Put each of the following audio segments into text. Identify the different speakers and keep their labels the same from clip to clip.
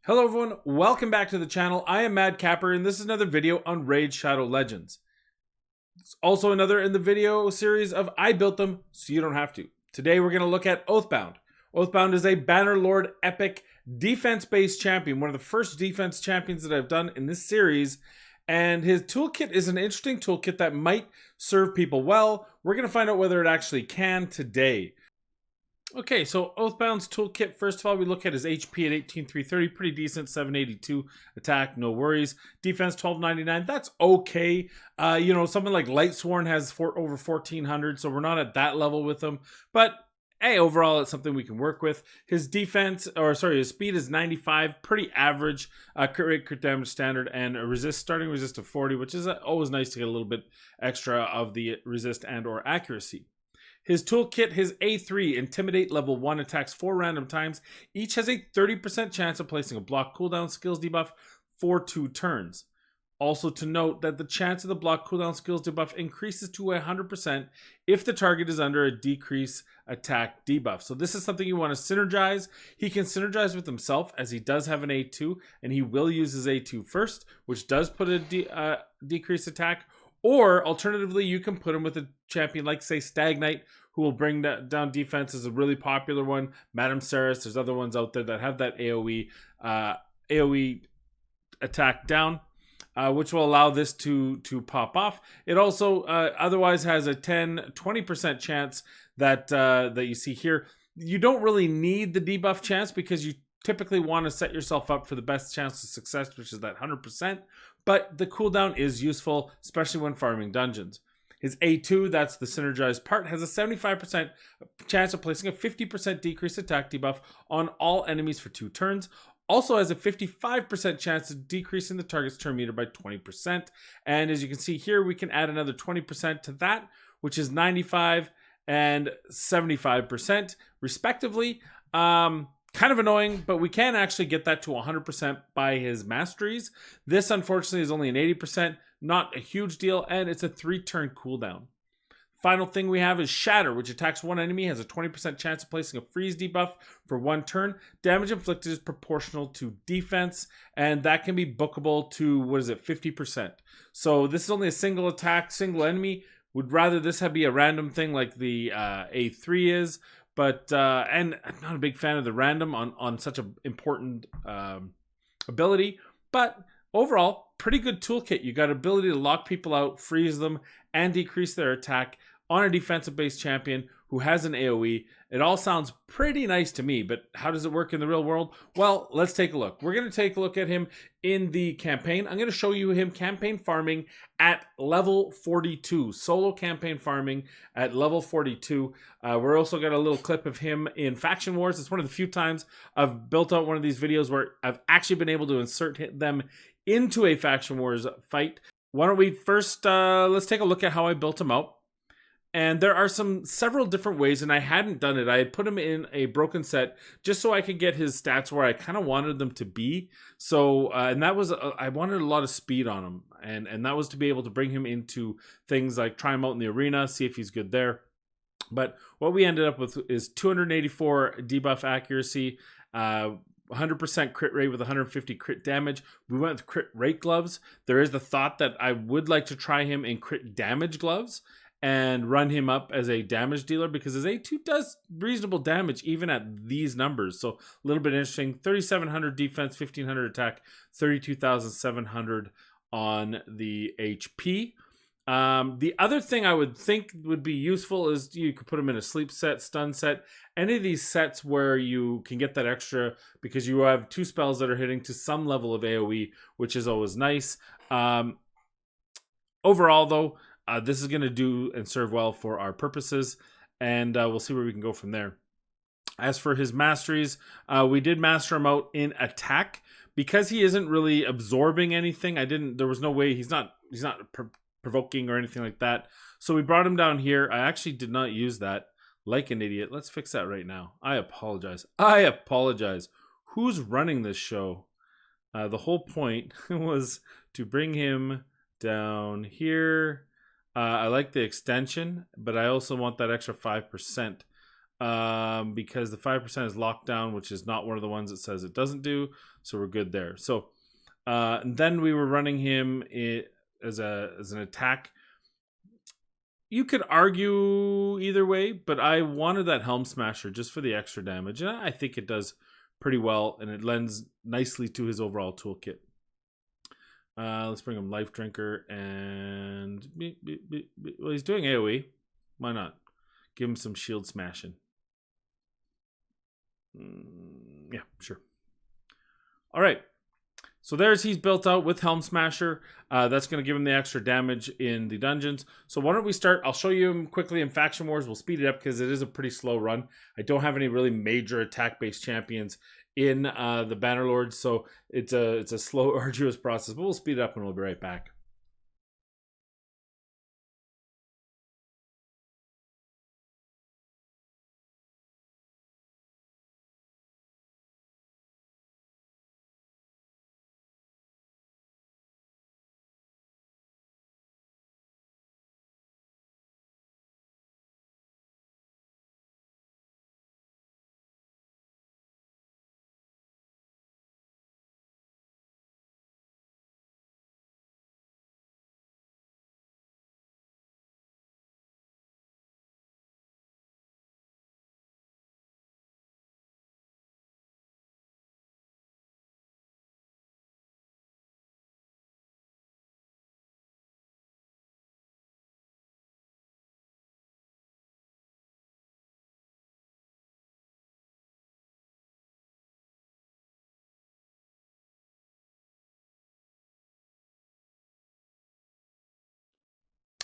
Speaker 1: Hello everyone, welcome back to the channel. I am Mad Capper and this is another video on Raid Shadow Legends. It's also another in the video series of I built them so you don't have to. Today we're going to look at Oathbound. Oathbound is a Bannerlord epic defense-based champion, one of the first defense champions that I've done in this series. And his toolkit is an interesting toolkit that might serve people well. We're going to find out whether it actually can today. Okay, so Oathbound's toolkit, first of all, we look at his HP at 18,330, pretty decent, 782 attack, no worries. Defense, 1299, that's okay. Something like Lightsworn has over 1,400, so we're not at that level with him. But, hey, overall, it's something we can work with. His his speed is 95, pretty average. Crit rate, crit damage standard, and a starting resist of 40, which is always nice to get a little bit extra of the resist and or accuracy. His toolkit, his A3, Intimidate level 1, attacks 4 random times. Each has a 30% chance of placing a block cooldown skills debuff for 2 turns. Also to note that the chance of the block cooldown skills debuff increases to 100% if the target is under a decrease attack debuff. So this is something you want to synergize. He can synergize with himself as he does have an A2 and he will use his A2 first, which does put a decrease attack. Or, alternatively, you can put him with a champion like, say, Stag Knight, who will bring down defense, is a really popular one. Madame Saris, there's other ones out there that have that AoE attack down, which will allow this to pop off. It also otherwise has a 10-20% chance that you see here. You don't really need the debuff chance because you typically want to set yourself up for the best chance of success, which is that 100%. But the cooldown is useful, especially when farming dungeons. His A2, that's the synergized part, has a 75% chance of placing a 50% decreased attack debuff on all enemies for 2 turns. Also has a 55% chance of decreasing the target's turn meter by 20%. And as you can see here, we can add another 20% to that, which is 95 and 75% respectively. Kind of annoying, but we can actually get that to 100% by his masteries. This, unfortunately, is only an 80%, not a huge deal, and it's a 3-turn cooldown. Final thing we have is Shatter, which attacks one enemy, has a 20% chance of placing a freeze debuff for 1 turn. Damage inflicted is proportional to defense, and that can be bookable to, 50%. So this is only a single attack, single enemy. Would rather this be a random thing like the A3 is. But and I'm not a big fan of the random on such an important ability. But overall, pretty good toolkit. You got ability to lock people out, freeze them, and decrease their attack on a defensive-based champion who has an AoE. It all sounds pretty nice to me, but how does it work in the real world? Well, let's take a look. We're going to take a look at him in the campaign. I'm going to show you him campaign farming at level 42. Solo campaign farming at level 42. We're also got a little clip of him in Faction Wars. It's one of the few times I've built out one of these videos where I've actually been able to insert them into a Faction Wars fight. Why don't we first, let's take a look at how I built him out. And there are several different ways, and I hadn't done it. I had put him in a broken set just so I could get his stats where I kind of wanted them to be. So, and that was, I wanted a lot of speed on him. And that was to be able to bring him into things like try him out in the arena, see if he's good there. But what we ended up with is 284 debuff accuracy, 100% crit rate with 150 crit damage. We went with crit rate gloves. There is the thought that I would like to try him in crit damage gloves and run him up as a damage dealer because his A2 does reasonable damage even at these numbers. So a little bit interesting. 3,700 defense, 1,500 attack, 32,700 on the HP. The other thing I would think would be useful is you could put him in a sleep set, stun set, any of these sets where you can get that extra because you have 2 spells that are hitting to some level of AoE, which is always nice. Overall, though, this is going to do and serve well for our purposes, and we'll see where we can go from there. As for his masteries, we did master him out in attack because he isn't really absorbing anything. There was no way he's not provoking or anything like that. So we brought him down here. I actually did not use that like an idiot. Let's fix that right now. I apologize. Who's running this show? The whole point was to bring him down here. I like the extension, but I also want that extra 5%. because the 5% is locked down, which is not one of the ones that says it doesn't do. So we're good there. So and then we were running him as an attack. You could argue either way, but I wanted that Helm Smasher just for the extra damage, and I think it does pretty well, and it lends nicely to his overall toolkit. Let's bring him Life Drinker, and well, he's doing AoE. Why not? Give him some shield smashing. Yeah, sure. All right. So he's built out with Helm Smasher. That's going to give him the extra damage in the dungeons. So why don't we start? I'll show you him quickly in Faction Wars. We'll speed it up because it is a pretty slow run. I don't have any really major attack-based champions in the Bannerlords, so it's a slow, arduous process. But we'll speed it up and we'll be right back.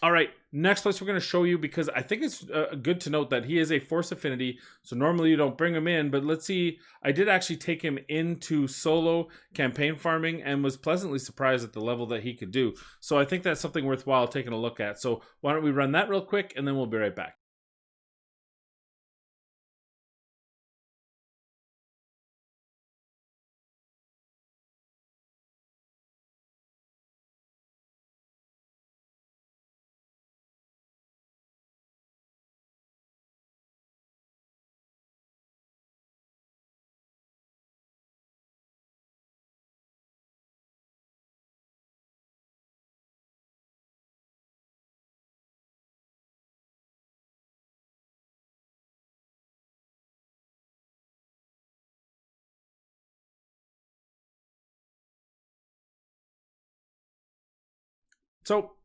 Speaker 1: All right, next place we're going to show you, because I think it's good to note that he is a Force Affinity, so normally you don't bring him in, but let's see. I did actually take him into solo campaign farming and was pleasantly surprised at the level that he could do. So I think that's something worthwhile taking a look at. So why don't we run that real quick, and then we'll be right back. So,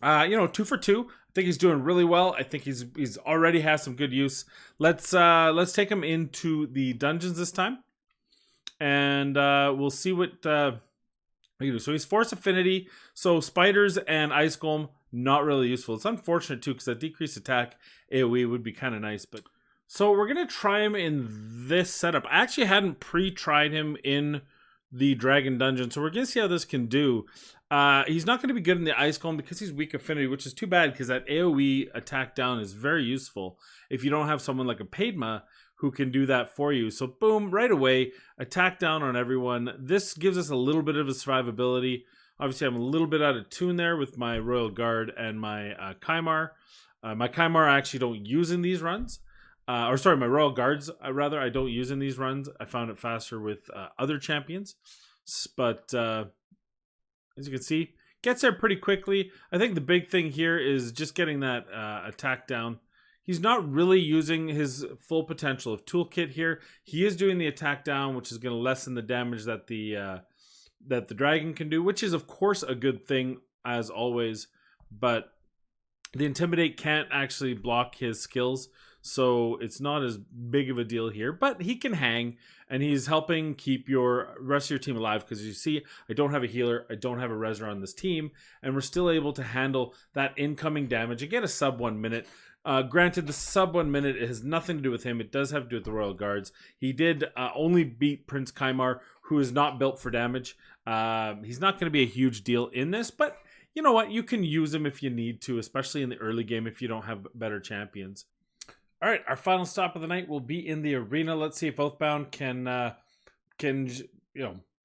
Speaker 1: 2 for 2. I think he's doing really well. I think he's already has some good use. Let's take him into the dungeons this time, and we'll see what we do. So he's Force Affinity. So spiders and Ice Golem, not really useful. It's unfortunate too, because that decreased attack AoE would be kind of nice. But so we're gonna try him in this setup. I actually hadn't pre-tried him in the Dragon Dungeon, so we're gonna see how this can do. He's not going to be good in the Ice Golem because he's weak affinity, which is too bad, because that AoE attack down is very useful if you don't have someone like a Padma who can do that for you. So boom, right away, attack down on everyone. This gives us a little bit of a survivability. Obviously, I'm a little bit out of tune there with my Royal Guard and my Kymar. My Kymar I actually don't use in these runs. My Royal Guards, rather, I don't use in these runs. I found it faster with other champions. But as you can see, gets there pretty quickly. I think the big thing here is just getting that attack down. He's not really using his full potential of Toolkit here. He is doing the attack down, which is going to lessen the damage that the dragon can do, which is, of course, a good thing, as always. But the Intimidate can't actually block his skills, so it's not as big of a deal here. But he can hang, and he's helping keep your rest of your team alive, because you see, I don't have a healer, I don't have a Reser on this team, and we're still able to handle that incoming damage and get a sub 1 minute. Granted, the sub 1 minute, it has nothing to do with him. It does have to do with the Royal Guards. He did only beat Prince Kymar, who is not built for damage. He's not going to be a huge deal in this, but you know what? You can use him if you need to, especially in the early game if you don't have better champions. All right, our final stop of the night will be in the arena. Let's see if Oathbound can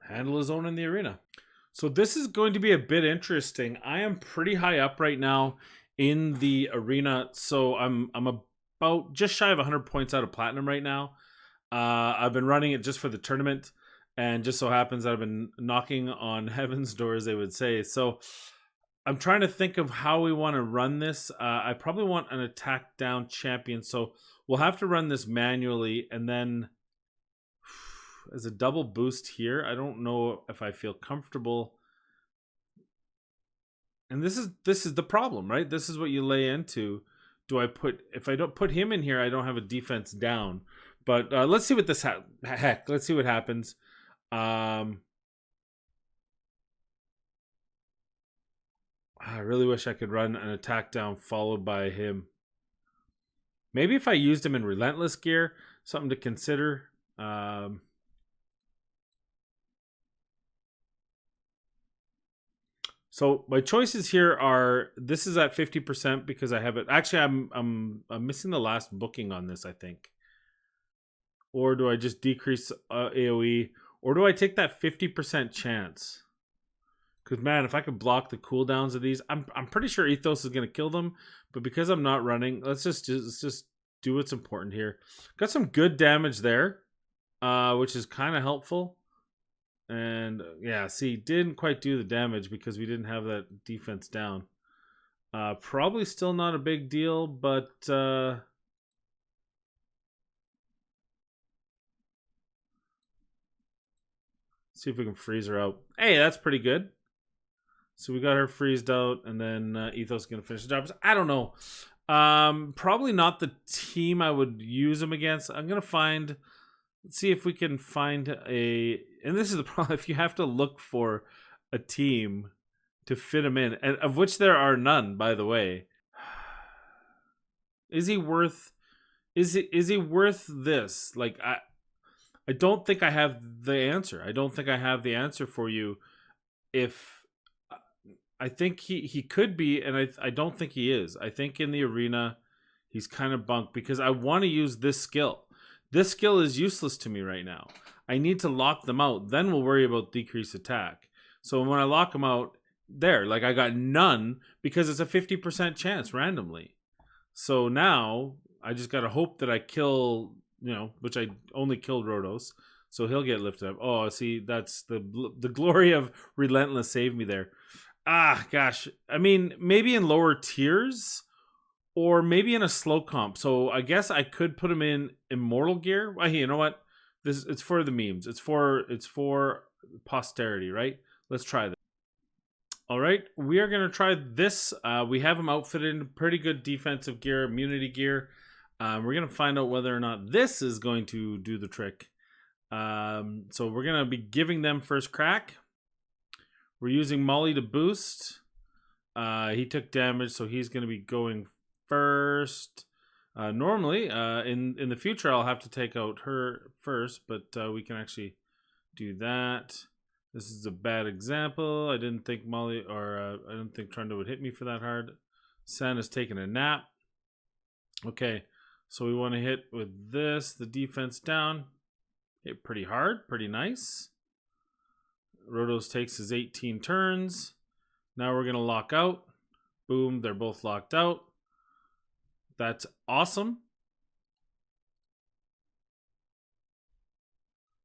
Speaker 1: handle his own in the arena. So this is going to be a bit interesting. I am pretty high up right now in the arena, so I'm a about just shy of 100 points out of platinum right now. I've been running it just for the tournament, and just so happens that I've been knocking on heaven's door, as they would say. So I'm trying to think of how we want to run this. I probably want an attack down champion, so we'll have to run this manually, and then as a double boost here, I don't know if I feel comfortable. And this is the problem, right? This is what you lay into. If I don't put him in here, I don't have a defense down. But let's see what this let's see what happens. I really wish I could run an attack down followed by him. Maybe if I used him in relentless gear, something to consider. So my choices here are, this is at 50% because I have it. Actually, I'm missing the last booking on this, I think. Or do I just decrease AoE? Or do I take that 50% chance? Because, man, if I could block the cooldowns of these, I'm pretty sure Ethos is going to kill them. But because I'm not running, let's just do what's important here. Got some good damage there, which is kind of helpful. And, yeah, see, didn't quite do the damage because we didn't have that defense down. Probably still not a big deal, but... see if we can freeze her out. Hey, that's pretty good. So we got her freezed out, and then Ethos is going to finish the job. I don't know. Probably not the team I would use him against. I'm going to find... Let's see if we can find a... And this is the problem. If you have to look for a team to fit him in, and of which there are none, by the way. Is he worth... Is he worth this? Like, I don't think I have the answer. I don't think I have the answer for you. If I think he could be, and I don't think he is. I think in the arena he's kind of bunked because I want to use this skill. This skill is useless to me right now. I need to lock them out. Then we'll worry about decreased attack. So when I lock them out, there, like I got none because it's a 50% chance randomly. So now I just got to hope that I kill... which I only killed Rhodos, so he'll get lifted up. Oh, see, that's the glory of Relentless saved me there. Ah, gosh. I mean, maybe in lower tiers, or maybe in a slow comp. So I guess I could put him in Immortal gear. Well, hey, you know what? It's for the memes. It's for posterity, right? Let's try this. All right, we are going to try this. We have him outfitted in pretty good defensive gear, immunity gear. We're going to find out whether or not this is going to do the trick. So we're going to be giving them first crack. We're using Molly to boost. He took damage, so he's going to be going first. Normally, in the future, I'll have to take out her first, but we can actually do that. This is a bad example. I didn't think Molly, or I didn't think Trunda would hit me for that hard. Santa's taking a nap. Okay. So we want to hit with this, the defense down. Hit pretty hard, pretty nice. Rhodos takes his 18 turns. Now we're going to lock out. Boom, they're both locked out. That's awesome.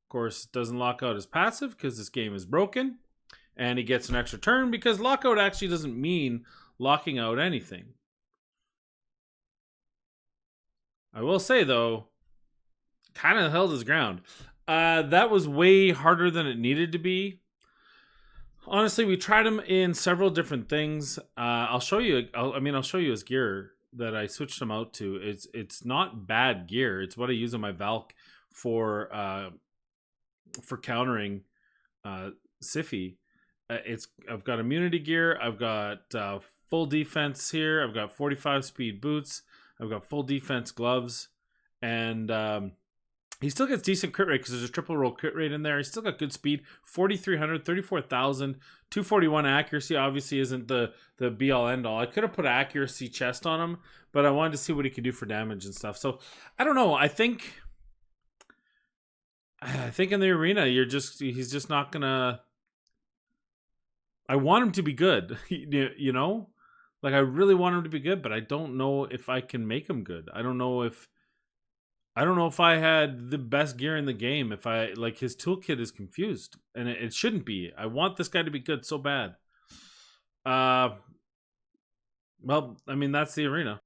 Speaker 1: Of course, it doesn't lock out his passive because this game is broken. And he gets an extra turn because lockout actually doesn't mean locking out anything. I will say, though, kind of held his ground. That was way harder than it needed to be. Honestly, we tried him in several different things. I'll show you. I'll show you his gear that I switched him out to. It's not bad gear. It's what I use on my Valk for countering Siphi. I've got immunity gear. I've got full defense here. I've got 45 speed boots. I've got full defense gloves, and he still gets decent crit rate because there's a triple roll crit rate in there. He's still got good speed, 4,300, 34,000, 241 accuracy. Obviously isn't the be all end all. I could have put accuracy chest on him, but I wanted to see what he could do for damage and stuff. So I don't know. I think in the arena, he's just not gonna. I want him to be good, you know. Like, I really want him to be good, but I don't know if I can make him good. I don't know if I had the best gear in the game. If I like, his toolkit is confused, and it shouldn't be. I want this guy to be good so bad. Well, I mean, that's the arena.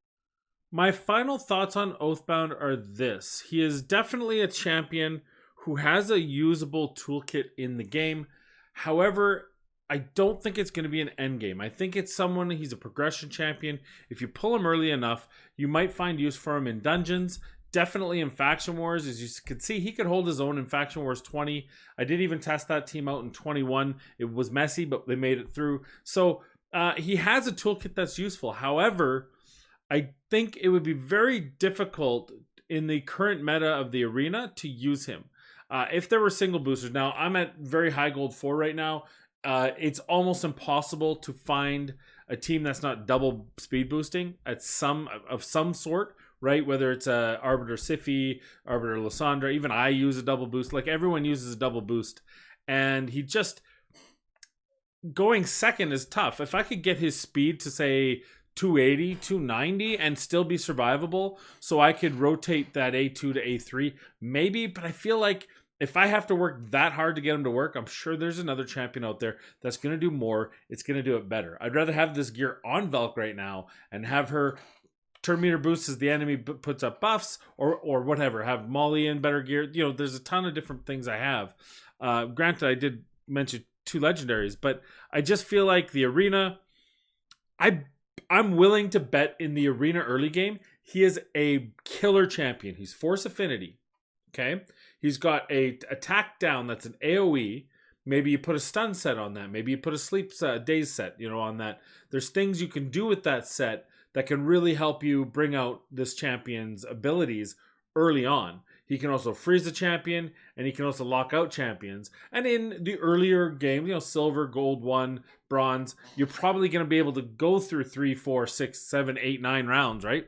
Speaker 1: My final thoughts on Oathbound are this: he is definitely a champion who has a usable toolkit in the game. However, I don't think it's going to be an end game. I think it's someone, he's a progression champion. If you pull him early enough, you might find use for him in dungeons. Definitely in Faction Wars. As you can see, he could hold his own in Faction Wars 20. I did even test that team out in 21. It was messy, but they made it through. So he has a toolkit that's useful. However, I think it would be very difficult in the current meta of the arena to use him. If there were single boosters, now I'm at very high gold 4 right now. It's almost impossible to find a team that's not double speed boosting at some sort, right? Whether it's a Arbiter Sify, Arbiter Lysandra, even I use a double boost. Like, everyone uses a double boost, and he just going second is tough. If I could get his speed to say 280, 290 and still be survivable, so I could rotate that A2 to A3, maybe, but I feel like if I have to work that hard to get him to work, I'm sure there's another champion out there that's going to do more. It's going to do it better. I'd rather have this gear on Velk right now and have her turn meter boosts as the enemy puts up buffs, or whatever. Have Molly in better gear. You know, there's a ton of different things I have. Granted, I did mention 2 legendaries, but I just feel like the arena, I'm willing to bet in the arena early game, he is a killer champion. He's Force Affinity. Okay? He's got a attack down that's an AoE. Maybe you put a stun set on that. Maybe you put a sleep set, daze set, on that. There's things you can do with that set that can really help you bring out this champion's abilities early on. He can also freeze the champion, and he can also lock out champions. And in the earlier game, silver, gold 1, bronze, you're probably going to be able to go through 3, 4, 6, 7, 8, 9 rounds, right?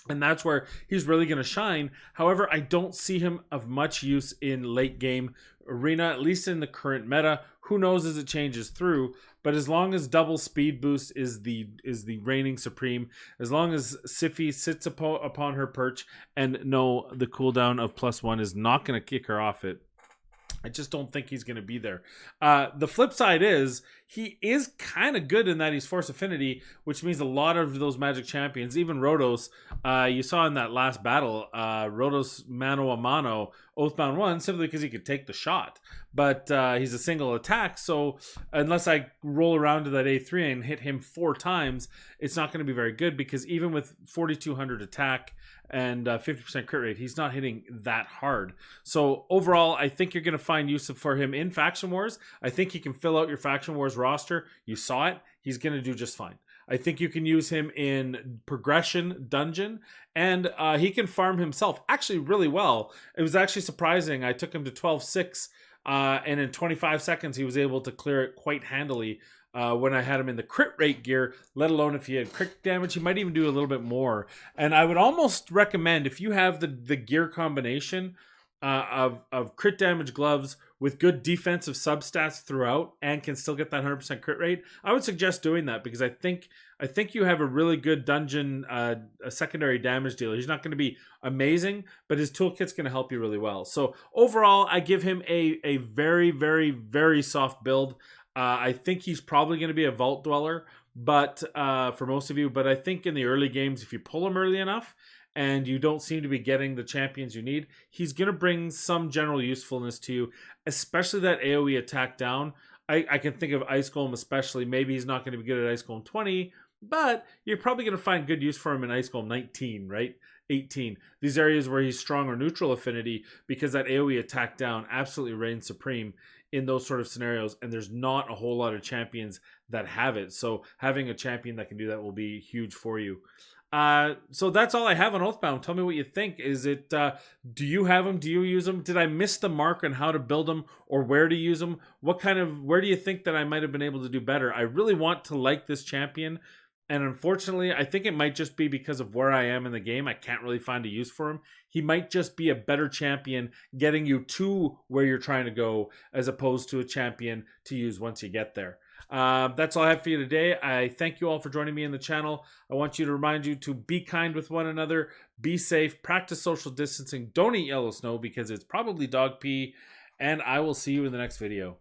Speaker 1: And that's where he's really going to shine. However, I don't see him of much use in late game arena, at least in the current meta. Who knows as it changes through? But as long as double speed boost is the reigning supreme, as long as Sify sits upon her perch, and no, the cooldown of +1 is not going to kick her off it, I just don't think he's going to be there. The flip side is he is kind of good in that he's Force Affinity, which means a lot of those Magic champions, even Rotos, you saw in that last battle, Rotos mano a mano, Oathbound won simply because he could take the shot. But he's a single attack, so unless I roll around to that A3 and hit him 4 times, it's not going to be very good, because even with 4,200 attack and 50% crit rate, he's not hitting that hard. So overall, I think you're going to find use for him in Faction Wars. I think he can fill out your Faction Wars roster. You saw it. He's going to do just fine. I think you can use him in progression dungeon, and he can farm himself actually really well. It was actually surprising. I took him to 12-6, and in 25 seconds, he was able to clear it quite handily. When I had him in the crit rate gear, let alone if he had crit damage, he might even do a little bit more. And I would almost recommend, if you have the gear combination of crit damage gloves with good defensive substats throughout and can still get that 100% crit rate, I would suggest doing that, because I think you have a really good dungeon a secondary damage dealer. He's not going to be amazing, but his toolkit's going to help you really well. So overall, I give him a very, very, very soft build. I think he's probably going to be a Vault Dweller, but for most of you. But I think in the early games, if you pull him early enough and you don't seem to be getting the champions you need, he's going to bring some general usefulness to you, especially that AoE attack down. I can think of Ice Golem especially. Maybe he's not going to be good at Ice Golem 20, but you're probably going to find good use for him in Ice Golem 19, right? 18. These areas where he's strong or neutral affinity, because that AoE attack down absolutely reigns supreme in those sort of scenarios, and there's not a whole lot of champions that have it. So having a champion that can do that will be huge for you. So that's all I have on Oathbound. Tell me what you think. Is it, do you have them? Do you use them? Did I miss the mark on how to build them or where to use them? Where do you think that I might have been able to do better? I really want to like this champion, and unfortunately, I think it might just be because of where I am in the game. I can't really find a use for him. He might just be a better champion getting you to where you're trying to go, as opposed to a champion to use once you get there. That's all I have for you today. I thank you all for joining me in the channel. I want you to remind you to be kind with one another, be safe, practice social distancing, don't eat yellow snow because it's probably dog pee, and I will see you in the next video.